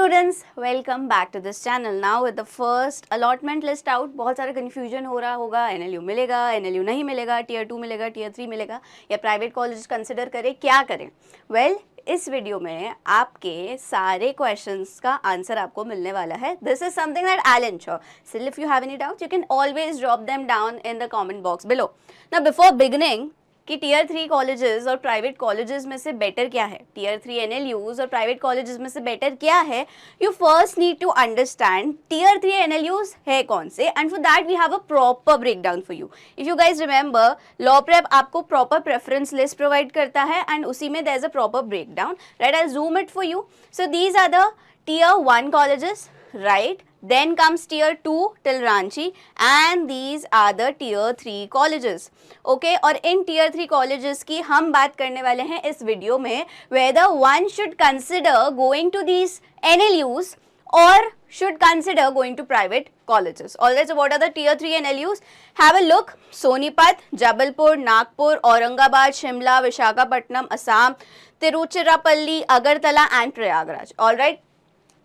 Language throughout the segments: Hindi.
students, welcome back to this channel. Now with the first allotment list out, बहुत सारा confusion हो रहा होगा, NLU मिलेगा, NLU नहीं मिलेगा, Tier 2 मिलेगा, Tier 3 मिलेगा या private colleges consider करें, क्या करें? Well, इस वीडियो में आपके सारे क्वेश्चंस का आंसर आपको मिलने वाला है. This is something that I'll ensure. Still, if you have any doubts, you can always drop them down in the comment box below. Now, before beginning, कि टीयर 3 कॉलेजेस और प्राइवेट कॉलेजेस में से बेटर क्या है, टीयर 3 एनएलयूज और प्राइवेट कॉलेजेस में से बेटर क्या है, you first need to understand tier 3 NLUs है कौन से, and for that we have a proper break down for you. If you guys remember, law prep आपको प्रॉपर प्रेफरेंस लिस्ट प्रोवाइड करता है एंड उसी में there is a proper break down, right. I zoom it for you. So these are the tier 1 colleges, right? Then comes tier 2 till Ranchi, and these are the tier 3 colleges. Okay, और इन tier 3 colleges की हम बात करने वाले हैं इस वीडियो में, whether one should consider going to these NLUs or should consider going to private colleges. Alright, so what are the tier 3 NLUs? Have a look. Sonipat, Jabalpur, Nagpur, Aurangabad, Shimla, Visakhapatnam, Assam, Tiruchirappalli, Agartala and Prayagraj. Alright,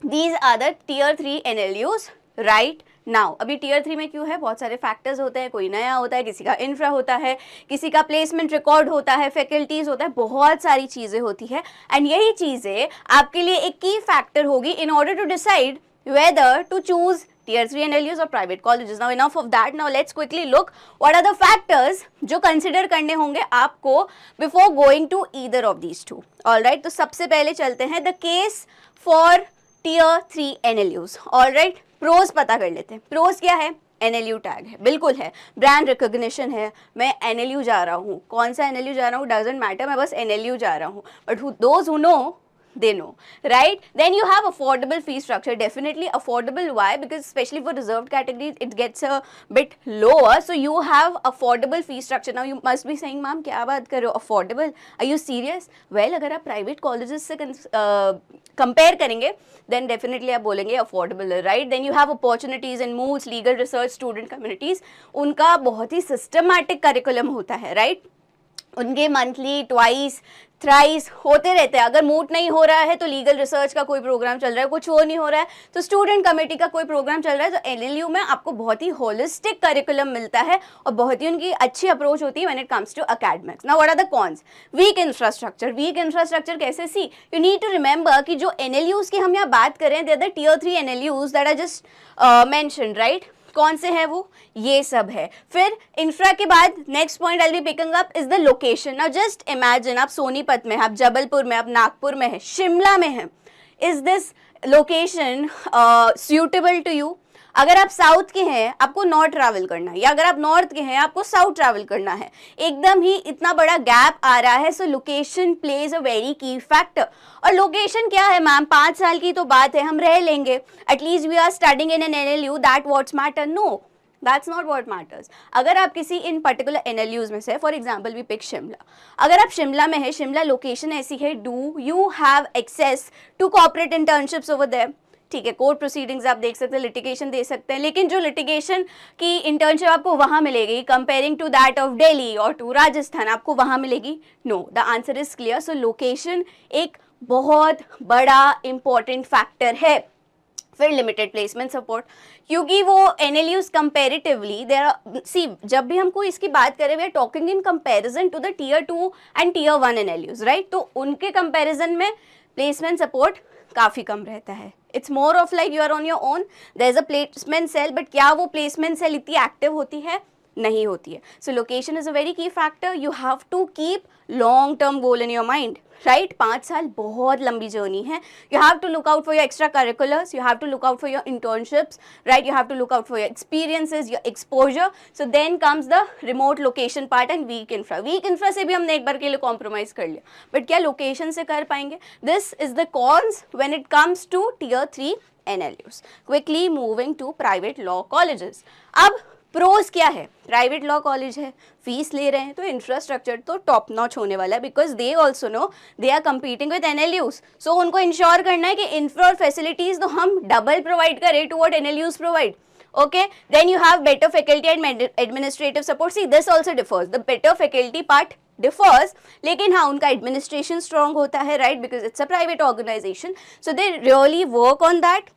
These are the tier 3 NLUs right now. अभी tier 3 में क्यों है, बहुत सारे फैक्टर्स होते हैं, कोई नया होता है, किसी का इंफ्रा होता है, किसी का प्लेसमेंट रिकॉर्ड होता है, फैकल्टीज होता है, बहुत सारी चीज़ें होती है, एंड यही चीज़ें आपके लिए एक की फैक्टर होगी in order to decide whether to choose tier 3 NLUs or private colleges. Now enough of that. Now let's quickly look what are the factors जो consider करने होंगे आपको before going to either of these two. Alright, तो सबसे पहले चलते हैं the case for tier 3 NLUs. Alright, pros पता कर लेते हैं. pros क्या है? NLU टैग है, बिल्कुल है. ब्रांड रिकॉग्निशन है, मैं NLU जा रहा हूँ, कौन सा NLU जा रहा हूँ डजेंट मैटर, मैं बस NLU जा रहा हूँ. But those who know, they know, right? Then you have affordable fee structure. Definitely affordable. Why? Because especially for reserved categories it gets a bit lower, so you have affordable fee structure. Now you must be saying, ma'am क्या बात कर रहे हो, affordable, are you serious? Well, अगर आप private colleges से compare करेंगे then definitely आप बोलेंगे affordable, right? Then you have opportunities in MOOCs, legal research, student communities. उनका बहुत ही systematic curriculum होता है, right? उनके मंथली, ट्वाइस, थ्राइस होते रहते हैं. अगर मूट नहीं हो रहा है तो लीगल रिसर्च का कोई प्रोग्राम चल रहा है, कुछ हो नहीं हो रहा है तो स्टूडेंट कमेटी का कोई प्रोग्राम चल रहा है. तो एनएलयू में आपको बहुत ही होलिस्टिक करिकुलम मिलता है और बहुत ही उनकी अच्छी अप्रोच होती है when it comes to academics. Now what are the cons? Weak infrastructure. Weak infrastructure कैसे? See, you need to remember कि जो एनएलयूज की हम यहाँ बात करें, they are the tier 3 NLUs that are just mentioned, right? कौन से है वो? ये सब है. फिर इंफ्रा के बाद next point I will be picking up is the location. Now just imagine, आप सोनीपत में, आप जबलपुर में, आप नागपुर में है, शिमला में है. Is this location suitable to you? अगर आप साउथ के हैं आपको नॉर्थ ट्रैवल करना है, या अगर आप नॉर्थ के हैं आपको साउथ ट्रैवल करना है. एकदम ही इतना बड़ा गैप आ रहा है. So location plays a very key factor. और लोकेशन क्या है मैम, 5 साल की तो बात है, हम रह लेंगे, at least we are studying in an NLU, that what's matter? No, that's not what matters. अगर आप किसी इन पर्टिकुलर एनएलयूज में से, for example we pick Shimla, अगर आप शिमला में है, शिमला लोकेशन ऐसी है, do you have access to corporate internships over there? ठीक है, कोर्ट प्रोसीडिंग्स आप देख सकते हैं, लिटिगेशन दे सकते हैं, लेकिन जो लिटिगेशन की इंटर्नशिप आपको वहाँ मिलेगी comparing to that of Delhi और टू राजस्थान, आपको वहाँ मिलेगी? No. The answer is clear. So location एक बहुत बड़ा इंपॉर्टेंट फैक्टर है. फिर लिमिटेड प्लेसमेंट सपोर्ट, क्योंकि वो एनएलयूज कंपेरेटिवली देयर, सी जब भी हमको इसकी बात करें we are talking in comparison to the tier 2 and tier 1 NLUs, right? तो उनके कंपैरिजन में प्लेसमेंट सपोर्ट काफ़ी कम रहता है. It's more of like you are on your own, there is a placement cell, but क्या वो प्लेसमेंट सेल इतनी एक्टिव होती है? नहीं होती है. So location is a very key factor. You have to keep long term goal in your mind, right? 5 साल बहुत लंबी जर्नी है. You have to look out for your extracurriculars, you have to look out for your internships, right? You have to look out for your experiences, your exposure. So then comes the remote location part and weak infra. Weak infra से भी हमने एक बार के लिए कॉम्प्रोमाइज कर लिया, बट क्या लोकेशन से कर पाएंगे? This is the cons when it comes to tier 3 NLUs. Quickly moving to private law colleges. अब प्रोज क्या है? प्राइवेट लॉ कॉलेज है, फीस ले रहे हैं, तो इंफ्रास्ट्रक्चर तो टॉप नॉच होने वाला है, because they also know they are competing with NLUs. So उनको इंश्योर करना है कि इंफ्रा और फैसिलिटीज तो हम डबल प्रोवाइड करें to what NLUs provide. Okay, then you have better faculty and administrative support. See, this also differs. The better faculty part differs, लेकिन हाँ उनका administration strong होता है, right, because it's a private organization, so they really work on that.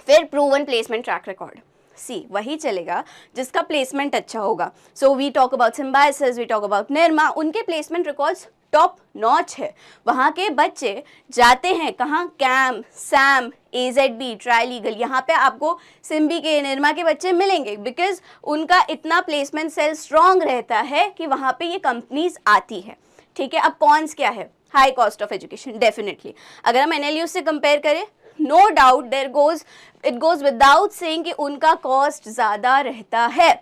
फिर proven placement track record. सी वही चलेगा जिसका प्लेसमेंट अच्छा होगा. So we talk about Symbiosis, we talk about Nirma, उनके प्लेसमेंट रिकॉर्ड्स टॉप नॉच है. वहाँ के बच्चे जाते हैं कहाँ, कैम, सैम, AZB, ट्राई लीगल, यहाँ पे आपको सिम्बी के, निर्मा के बच्चे मिलेंगे बिकॉज उनका इतना प्लेसमेंट सेल स्ट्रॉन्ग रहता है कि वहाँ पे ये कंपनीज आती है. ठीक है, अब कॉन्स क्या है, high cost of education. Definitely अगर हम NLU से कंपेयर करें, no doubt it goes without saying कि उनका कॉस्ट ज़्यादा रहता है.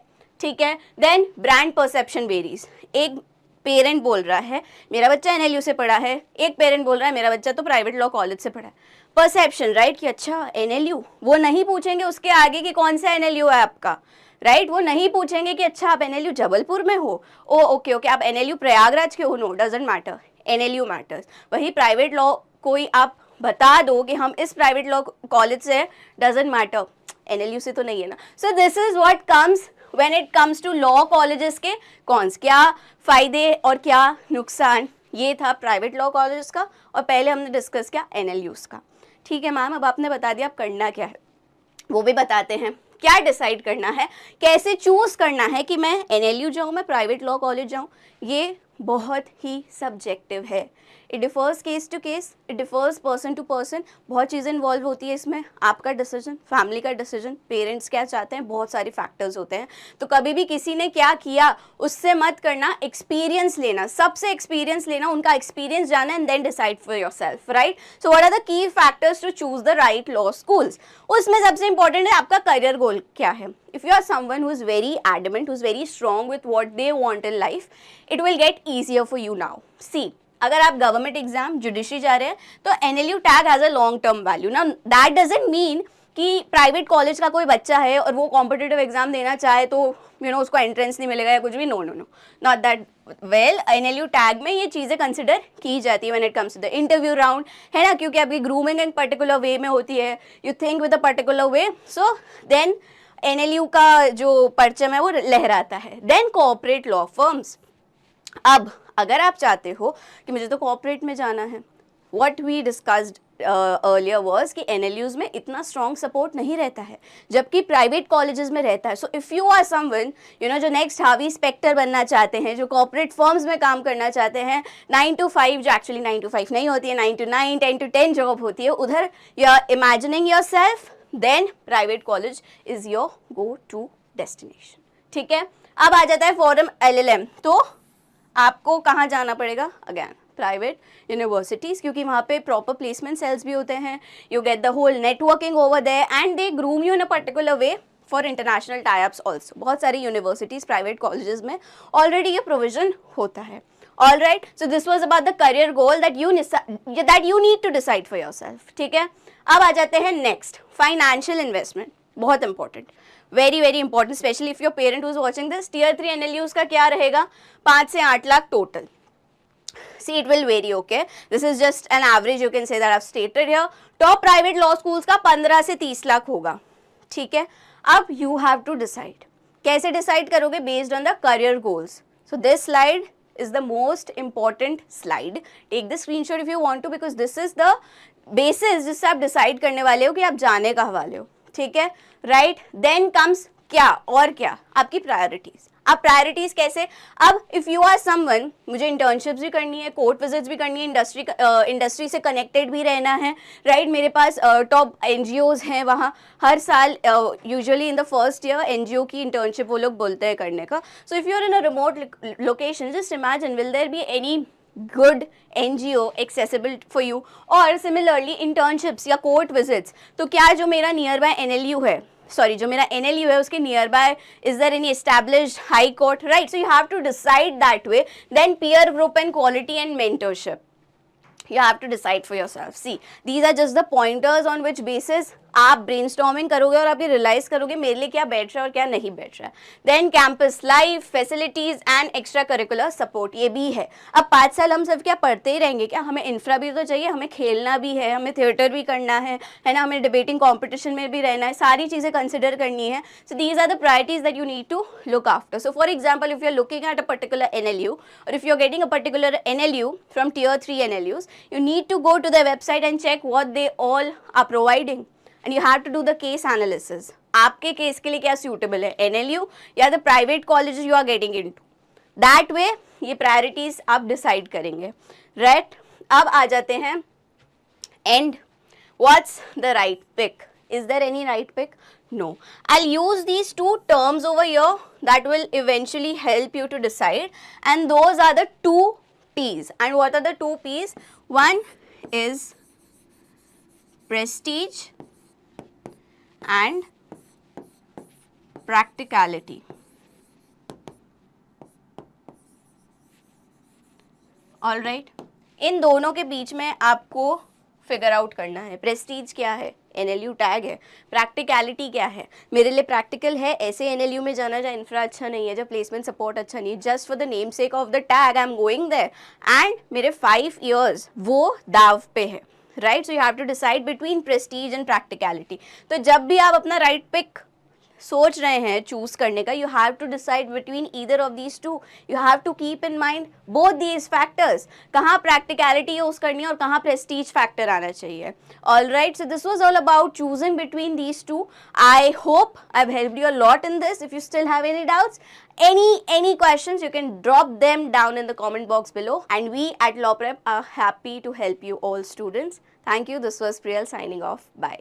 ठीक है, देन ब्रांड परसेप्शन वेरीज. एक पेरेंट बोल रहा है मेरा बच्चा NLU से पढ़ा है, एक पेरेंट बोल रहा है मेरा बच्चा तो प्राइवेट लॉ कॉलेज से पढ़ा है. परसेप्शन, राइट, कि अच्छा NLU, वो नहीं पूछेंगे उसके आगे कि कौन सा NLU है आपका, राइट, वो नहीं पूछेंगे कि अच्छा आप NLU जबलपुर में हो, ओ ओके आप NLU प्रयागराज के हो, no doesn't matter, NLU matters. वही प्राइवेट लॉ कोई आप बता दो कि हम इस प्राइवेट लॉ कॉलेज से, डजेंट मैटर, NLU से तो नहीं है ना. So this is what comes when it comes to law colleges के कॉन्स. क्या फायदे और क्या नुकसान, ये था प्राइवेट लॉ कॉलेजेस का, और पहले हमने डिस्कस किया NLUs का. ठीक है मैम, अब आपने बता दिया अब करना क्या है, वो भी बताते हैं. क्या डिसाइड करना है, कैसे चूज करना है कि मैं NLU जाऊँ, मैं प्राइवेट लॉ कॉलेज जाऊँ, ये बहुत ही सब्जेक्टिव है. It differs case to case, it differs person to person. बहुत चीज़ें इन्वॉल्व होती है इसमें, आपका डिसीजन, फैमिली का डिसीजन, पेरेंट्स क्या चाहते हैं, बहुत सारे फैक्टर्स होते हैं. तो कभी भी किसी ने क्या किया उससे मत करना, एक्सपीरियंस लेना, सबसे एक्सपीरियंस लेना, उनका एक्सपीरियंस जाना and then decide for yourself, right. So what are the key factors to choose the right law schools. उसमें सबसे इंपॉर्टेंट है आपका करियर गोल क्या है. If you are someone who is very adamant, who is very strong with what they want in life, it will get easier for you now. See, अगर आप गवर्नमेंट एग्जाम, जुडिशरी जा रहे हैं तो NLU tag has a long term value. ना दैट डजेंट मीन कि प्राइवेट कॉलेज का कोई बच्चा है और वो कॉम्पिटिटिव एग्जाम देना चाहे तो उसको एंट्रेंस नहीं मिलेगा या कुछ भी. No no no, not that. Well, NLU tag में ये चीज़ें कंसिडर की जाती है when it comes to the interview round, है ना, क्योंकि आपकी ग्रूमिंग एक पर्टिकुलर वे में होती है, you think with a particular way, so then NLU का जो परचम है वो लहराता है. Then corporate law firms. अब अगर आप चाहते हो कि मुझे तो कॉर्पोरेट में जाना है, what we discussed earlier was कि NLUs में इतना स्ट्रॉन्ग सपोर्ट नहीं रहता है जबकि प्राइवेट कॉलेजेस में रहता है. So if you are someone जो नेक्स्ट हार्वी स्पेक्टर बनना चाहते हैं, जो कॉर्पोरेट फर्म्स में काम करना चाहते हैं, 9 to 5, जो एक्चुअली 9 to 5 नहीं होती है, 9 to 9, 10 to 10 जॉब होती है, उधर you are imagining yourself, then private college is your go to destination. ठीक है, अब आ जाता है फॉरम LLM. तो आपको कहाँ जाना पड़ेगा, अगैन प्राइवेट यूनिवर्सिटीज़, क्योंकि वहाँ पे प्रॉपर प्लेसमेंट सेल्स भी होते हैं, you get the whole networking over there and they groom you in a particular way for international types also. बहुत सारी यूनिवर्सिटीज़, प्राइवेट कॉलेजेस में ऑलरेडी ये प्रोविजन होता है. All right, so this was about the career goal that you need to decide for yourself. ठीक है, अब आ जाते हैं नेक्स्ट, फाइनेंशियल इन्वेस्टमेंट. बहुत important, very very important, specially if your parent who is watching this. Tier 3 NLUs का क्या रहेगा, 5 से 8 lakh total. See, it will vary, okay? This is just an average, you can say that I've stated here. Top private law schools का 15 से 30 लाख होगा. ठीक है, अब you have to decide. कैसे decide करोगे? Based on the career goals. So this slide is the most important slide. Take the screenshot if you want to, because this is the basis जिससे आप decide करने वाले हो कि आप जाने कहाँ वाले हो. ठीक है, right? Then comes क्या और क्या, आपकी प्रायोरिटीज. अब प्रायोरिटीज कैसे, अब इफ़ यू आर समवन, मुझे इंटर्नशिप्स भी करनी है, कोर्ट विजिट्स भी करनी है, इंडस्ट्री से कनेक्टेड भी रहना है, राइट. मेरे पास टॉप NGOs हैं वहाँ, हर साल usually in the first year NGO की इंटर्नशिप वो लोग बोलते हैं करने का. So if you are in a remote location, just imagine, will there be any good NGO accessible for you, और similarly internships या court visits. तो क्या जो मेरा नियर बाय NLU है, सॉरी जो मेरा NLU है उसके nearby is there any established high court, right. So you have to decide that way. Then peer group and quality and mentorship, you have to decide for yourself. See, these are just the pointers on which basis आप ब्रेनस्टॉर्मिंग करोगे और आप ये रियलाइज करोगे मेरे लिए क्या बैठ रहा है और क्या नहीं बैठ रहा है। Then campus life, facilities and extracurricular support, ये भी है। अब 5 साल हम सिर्फ क्या पढ़ते ही रहेंगे क्या, हमें इंफ्रा भी तो चाहिए, हमें खेलना भी है, हमें थिएटर भी करना है ना, हमें डिबेटिंग कॉम्पिटिशन में भी रहना है, सारी चीज़ें कंसिडर करनी है। So these are the priorities that you need to look after. So for example, if you are looking at a particular NLU or if you're getting a particular NLU from tier 3 NLUs, you need to go to their website and check what they all are providing and you have to do the case analysis. आपके केस के लिए क्या suitable है, NLU या the private colleges you are getting into. That way ये priorities आप decide करेंगे, right? अब आ जाते हैं and what's the right pick? Is there any right pick? No. I'll use these two terms over here that will eventually help you to decide, and those are the two P's. And what are the two P's? One is prestige and practicality. All right. इन दोनों के बीच में आपको फिगर आउट करना है। प्रेस्टीज क्या है, NLU टैग है। प्रैक्टिकलिटी क्या है, मेरे लिए प्रैक्टिकल है ऐसे NLU में जाना जहाँ इंफ्रा अच्छा नहीं है, जहाँ प्लेसमेंट सपोर्ट अच्छा नहीं है, just for the name sake of the tag I am going there and मेरे 5 years वो दाव पे है, right. So you have to decide between prestige and practicality. तो जब भी आप अपना राइट पिक सोच रहे हैं चूज करने का, you have to decide between either of these two. You have to keep in mind both these factors, कहाँ प्रैक्टिकलिटी यूज करनी है और कहाँ प्रेस्टीज फैक्टर आना चाहिए। All right, so this was all about choosing between these two. I hope I have helped you a lot in this. If you still have any doubts, any questions, you can drop them down in the comment box below, and we at Law Prep are happy to help you all students. Thank you. This was Priyal signing off. Bye.